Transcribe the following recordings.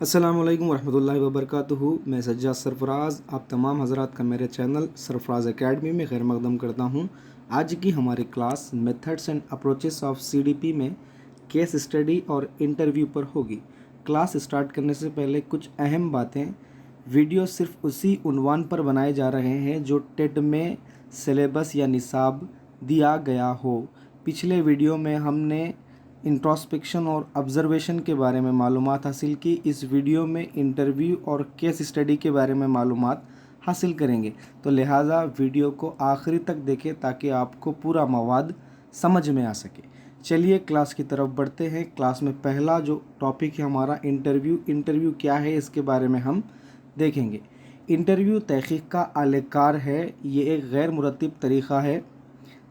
السلام علیکم ورحمۃ اللہ وبرکاتہ۔ میں سجاد سرفراز آپ تمام حضرات کا میرے چینل سرفراز اکیڈمی میں خیر مقدم کرتا ہوں۔ آج کی ہماری class methods and approaches of CDP میں کیس اسٹڈی اور انٹرویو پر ہوگی۔ کلاس اسٹارٹ کرنے سے پہلے کچھ اہم باتیں۔ ویڈیو صرف اسی عنوان پر بنائے جا رہے ہیں جو ٹیٹ میں سلیبس یا نصاب دیا گیا ہو۔ پچھلے ویڈیو میں ہم نے انٹراسپیکشن اور آبزرویشن کے بارے میں معلومات حاصل کی۔ اس ویڈیو میں انٹرویو اور کیس اسٹڈی کے بارے میں معلومات حاصل کریں گے، تو لہٰذا ویڈیو کو آخری تک دیکھیں تاکہ آپ کو پورا مواد سمجھ میں آ سکے۔ چلیے کلاس کی طرف بڑھتے ہیں۔ کلاس میں پہلا جو ٹاپک ہے ہمارا انٹرویو کیا ہے اس کے بارے میں ہم دیکھیں گے۔ انٹرویو تحقیق کا اعلی کار ہے۔ یہ ایک غیر مرتب طریقہ ہے۔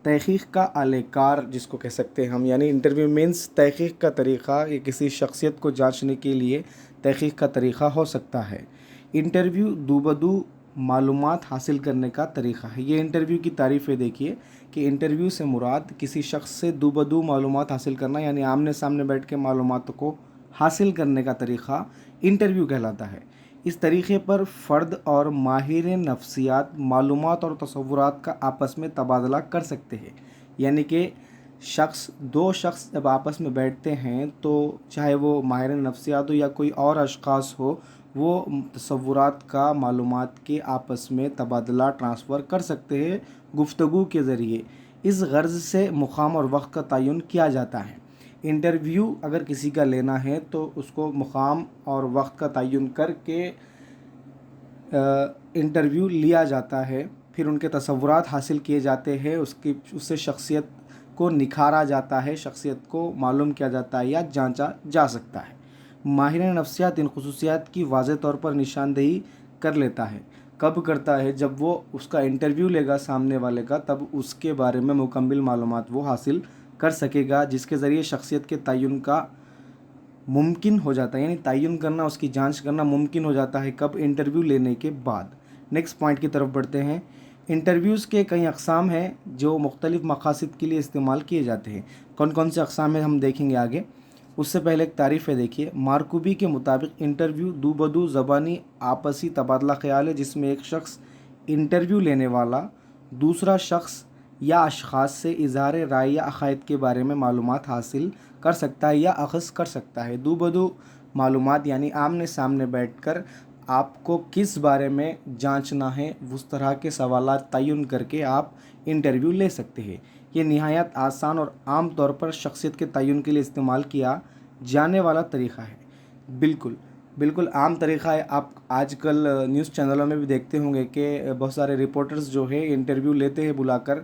تحقیق کا اعلی کار جس کو کہہ سکتے ہیں ہم، یعنی انٹرویو مینس تحقیق کا طریقہ، یہ کسی شخصیت کو جانچنے کے لیے تحقیق کا طریقہ ہو سکتا ہے۔ انٹرویو دو بدو معلومات حاصل کرنے کا طریقہ ہے۔ یہ انٹرویو کی تعریف ہے، دیکھیے کہ انٹرویو سے مراد کسی شخص سے دو بدو معلومات حاصل کرنا، یعنی آمنے سامنے بیٹھ کے معلومات کو حاصل کرنے کا طریقہ انٹرویو کہلاتا ہے۔ اس طریقے پر فرد اور ماہر نفسیات معلومات اور تصورات کا آپس میں تبادلہ کر سکتے ہیں، یعنی کہ دو شخص جب آپس میں بیٹھتے ہیں تو چاہے وہ ماہر نفسیات ہو یا کوئی اور اشخاص ہو، وہ تصورات کا معلومات کے آپس میں تبادلہ ٹرانسفر کر سکتے ہیں گفتگو کے ذریعے۔ اس غرض سے مقام اور وقت کا تعین کیا جاتا ہے۔ انٹرویو اگر کسی کا لینا ہے تو اس کو مقام اور وقت کا تعین کر کے انٹرویو لیا جاتا ہے، پھر ان کے تصورات حاصل کیے جاتے ہیں، اس سے شخصیت کو نکھارا جاتا ہے، شخصیت کو معلوم کیا جاتا ہے یا جانچا جا سکتا ہے۔ ماہر نفسیات ان خصوصیات کی واضح طور پر نشاندہی کر لیتا ہے۔ کب کرتا ہے؟ جب وہ اس کا انٹرویو لے گا سامنے والے کا، تب اس کے بارے میں مکمل معلومات وہ حاصل کر سکے گا، جس کے ذریعے شخصیت کے تعین کا ممکن ہو جاتا ہے، یعنی تعین کرنا، اس کی جانچ کرنا ممکن ہو جاتا ہے۔ کب؟ انٹرویو لینے کے بعد۔ نیکسٹ پوائنٹ کی طرف بڑھتے ہیں۔ انٹرویوز کے کئی اقسام ہیں جو مختلف مقاصد کے لیے استعمال کیے جاتے ہیں۔ کون کون سے اقسام ہیں ہم دیکھیں گے آگے۔ اس سے پہلے ایک تعریف ہے، دیکھیے مارکوبی کے مطابق انٹرویو دو بدو زبانی آپسی تبادلہ خیال ہے جس میں ایک شخص انٹرویو لینے والا دوسرا شخص یا اشخاص سے اظہار رائے یا عقائد کے بارے میں معلومات حاصل کر سکتا ہے یا اخذ کر سکتا ہے۔ دو بدو معلومات یعنی آمنے سامنے بیٹھ کر آپ کو کس بارے میں جانچنا ہے، اس طرح کے سوالات تعین کر کے آپ انٹرویو لے سکتے ہیں۔ یہ نہایت آسان اور عام طور پر شخصیت کے تعین کے لیے استعمال کیا جانے والا طریقہ ہے۔ بالکل عام طریقہ ہے۔ آپ آج کل نیوز چینلوں میں بھی دیکھتے ہوں گے کہ بہت سارے رپورٹرز جو ہے انٹرویو لیتے ہیں بلا کر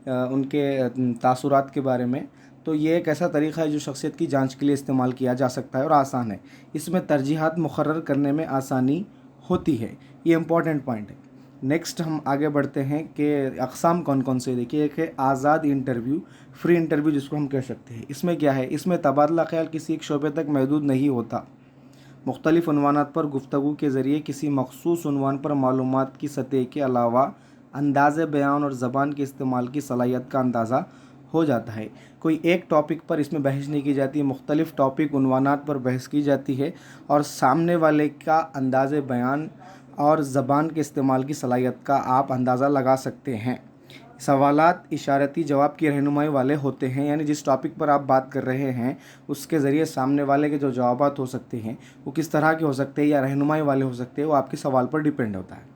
ان کے تاثرات کے بارے میں۔ تو یہ ایک ایسا طریقہ ہے جو شخصیت کی جانچ کے لیے استعمال کیا جا سکتا ہے اور آسان ہے۔ اس میں ترجیحات مقرر کرنے میں آسانی ہوتی ہے۔ یہ امپورٹنٹ پوائنٹ ہے۔ نیکسٹ ہم آگے بڑھتے ہیں کہ اقسام کون کون سے۔ دیکھیے ایک ہے آزاد انٹرویو، فری انٹرویو جس کو ہم کہہ سکتے ہیں۔ اس میں کیا ہے؟ اس میں تبادلہ خیال کسی ایک شعبے تک محدود نہیں ہوتا۔ مختلف عنوانات پر گفتگو کے ذریعے کسی مخصوص عنوان پر معلومات کی سطح کے علاوہ انداز بیان اور زبان کے استعمال کی صلاحیت کا اندازہ ہو جاتا ہے۔ کوئی ایک ٹاپک پر اس میں بحث نہیں کی جاتی، مختلف ٹاپک عنوانات پر بحث کی جاتی ہے اور سامنے والے کا انداز بیان اور زبان کے استعمال کی صلاحیت کا آپ اندازہ لگا سکتے ہیں۔ سوالات اشارتی جواب کی رہنمائی والے ہوتے ہیں، یعنی جس ٹاپک پر آپ بات کر رہے ہیں اس کے ذریعے سامنے والے کے جو جوابات ہو سکتے ہیں وہ کس طرح کے ہو سکتے ہیں یا رہنمائی والے ہو سکتے ہیں، وہ آپ کے سوال پر ڈیپینڈ ہوتا ہے۔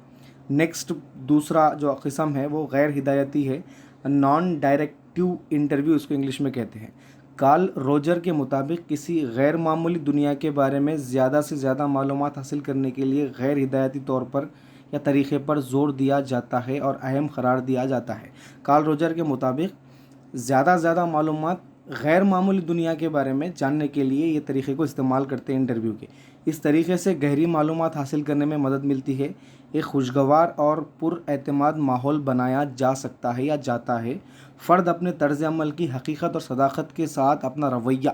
نیکسٹ دوسرا جو قسم ہے وہ غیر ہدایتی ہے، نان ڈائریکٹیو انٹرویو اس کو انگلش میں کہتے ہیں۔ کارل روجر کے مطابق کسی غیر معمولی دنیا کے بارے میں زیادہ سے زیادہ معلومات حاصل کرنے کے لیے غیر ہدایتی طور پر یا طریقے پر زور دیا جاتا ہے اور اہم قرار دیا جاتا ہے۔ کارل روجر کے مطابق زیادہ سے زیادہ معلومات غیر معمولی دنیا کے بارے میں جاننے کے لیے یہ طریقے کو استعمال کرتے ہیں انٹرویو کے۔ اس طریقے سے گہری معلومات حاصل کرنے میں مدد ملتی ہے۔ ایک خوشگوار اور پر اعتماد ماحول بنایا جا سکتا ہے یا جاتا ہے۔ فرد اپنے طرز عمل کی حقیقت اور صداقت کے ساتھ اپنا رویہ،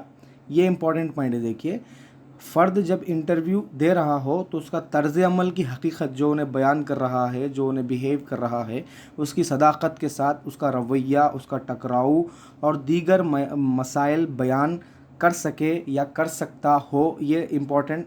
یہ امپورٹنٹ پوائنٹ ہے، دیکھیے فرد جب انٹرویو دے رہا ہو تو اس کا طرز عمل کی حقیقت جو انہیں بیان کر رہا ہے، جو انہیں بیہیو کر رہا ہے، اس کی صداقت کے ساتھ اس کا رویہ، اس کا ٹکراؤ اور دیگر مسائل بیان کر سکے یا کر سکتا ہو۔ یہ امپورٹنٹ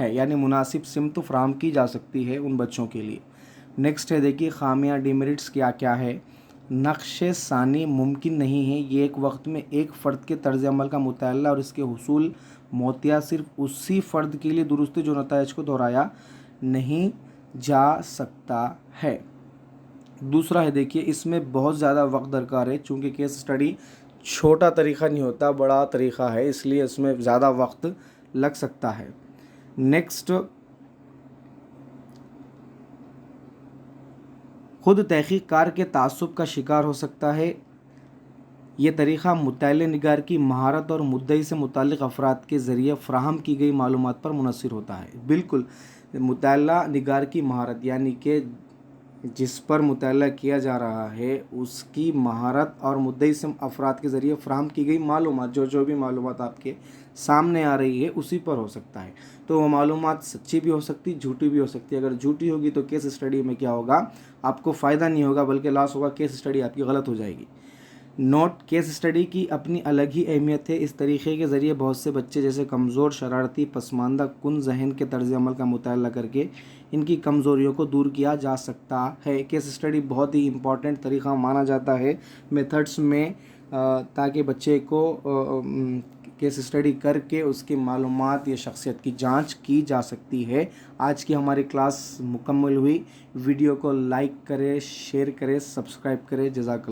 ہے، یعنی مناسب سمت فراہم کی جا سکتی ہے ان بچوں کے لیے۔ نیکسٹ ہے دیکھیے خامیاں ڈیمیرٹس کیا کیا ہے۔ نقش ثانی ممکن نہیں ہے، یہ ایک وقت میں ایک فرد کے طرز عمل کا مطالعہ اور اس کے حصول موتیا صرف اسی فرد کے لیے درست ہے جو نتائج کو دہرایا نہیں جا سکتا ہے۔ دوسرا ہے دیکھیے اس میں بہت زیادہ وقت درکار ہے، چونکہ کیس اسٹڈی چھوٹا طریقہ نہیں ہوتا، بڑا طریقہ ہے، اس لیے اس میں زیادہ وقت لگ سکتا ہے۔ نیکسٹ خود تحقیق کار کے تعصب کا شکار ہو سکتا ہے۔ یہ طریقہ مطالعہ نگار کی مہارت اور مدعی سے متعلق افراد کے ذریعے فراہم کی گئی معلومات پر منحصر ہوتا ہے۔ بالکل، مطالعہ نگار کی مہارت یعنی کہ جس پر مطالعہ کیا جا رہا ہے اس کی مہارت اور مدعی سے افراد کے ذریعے فراہم کی گئی معلومات، جو بھی معلومات آپ کے سامنے آ رہی ہے اسی پر ہو سکتا ہے۔ تو وہ معلومات سچی بھی ہو سکتی، جھوٹی بھی ہو سکتی۔ اگر جھوٹی ہوگی تو کیس اسٹڈی میں کیا ہوگا، آپ کو فائدہ نہیں ہوگا بلکہ لاس ہوگا، کیس اسٹڈی آپ کی غلط ہو جائے گی۔ نوٹ: کیس اسٹڈی کی اپنی الگ ہی اہمیت ہے۔ اس طریقے کے ذریعے بہت سے بچے جیسے کمزور، شرارتی، پسماندہ کن ذہن کے طرز عمل کا مطالعہ کر کے ان کی کمزوریوں کو دور کیا جا سکتا ہے۔ کیس اسٹڈی بہت ہی امپورٹنٹ طریقہ مانا جاتا ہے میتھڈس میں، تاکہ بچے کو کیس اسٹڈی کر کے اس کی معلومات یا شخصیت کی جانچ کی جا سکتی ہے۔ آج کی ہماری کلاس مکمل ہوئی۔ ویڈیو کو لائک کرے، شیئر کرے، سبسکرائب کرے۔ جزاک اللہ۔